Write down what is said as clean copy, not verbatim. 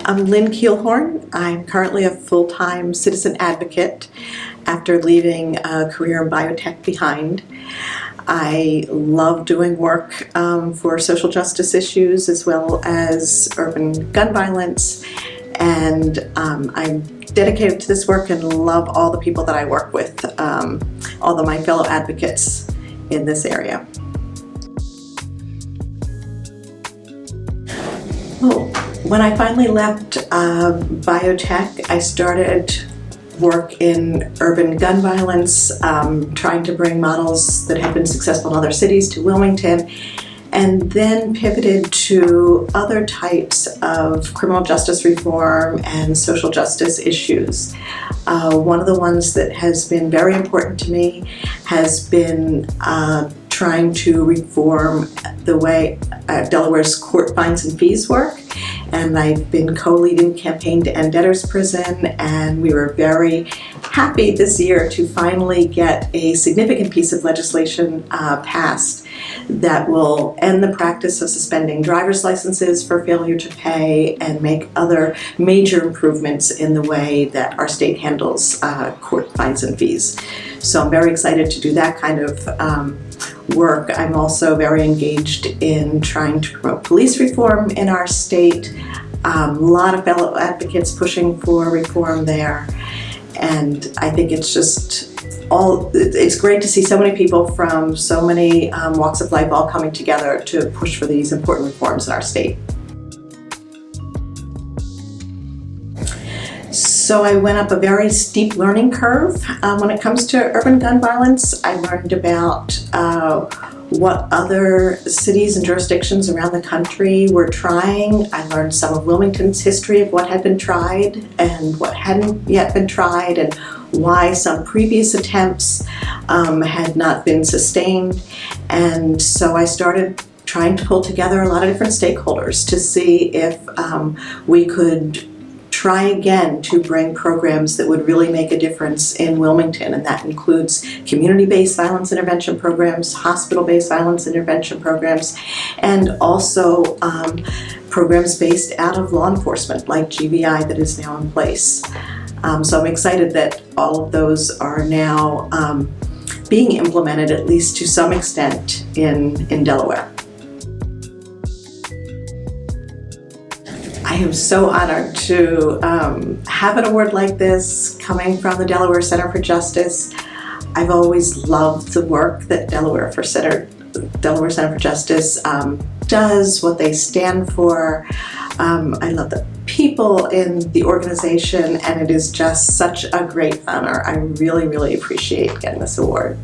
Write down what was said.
I'm Lynne Kielhorn. I'm currently a full-time citizen advocate after leaving a career in biotech behind. I love doing work for social justice issues as well as urban gun violence, and I'm dedicated to this work and love all the people that I work with, all of my fellow advocates in this area. When I finally left biotech, I started work in urban gun violence, trying to bring models that had been successful in other cities to Wilmington, and then pivoted to other types of criminal justice reform and social justice issues. One of the ones that has been very important to me has been trying to reform the way Delaware's court fines and fees work. And I've been co-leading the campaign to end debtor's prison, and we were very happy this year to finally get a significant piece of legislation passed that will end the practice of suspending driver's licenses for failure to pay and make other major improvements in the way that our state handles court fines and fees. So I'm very excited to do that kind of work. I'm also very engaged in trying to promote police reform in our state. A lot of fellow advocates pushing for reform there, and I think it's great to see so many people from so many walks of life all coming together to push for these important reforms in our state. So I went up a very steep learning curve when it comes to urban gun violence. I learned about what other cities and jurisdictions around the country were trying. I learned some of Wilmington's history of what had been tried and what hadn't yet been tried, and why some previous attempts had not been sustained. And so I started trying to pull together a lot of different stakeholders to see if we could try again to bring programs that would really make a difference in Wilmington, and that includes community-based violence intervention programs, hospital-based violence intervention programs, and also programs based out of law enforcement like GVI that is now in place. So I'm excited that all of those are now being implemented, at least to some extent, in Delaware. I am so honored to have an award like this coming from the Delaware Center for Justice. I've always loved the work that Delaware Center for Justice does, what they stand for. I love the people in the organization, and it is just such a great honor. I really, really appreciate getting this award.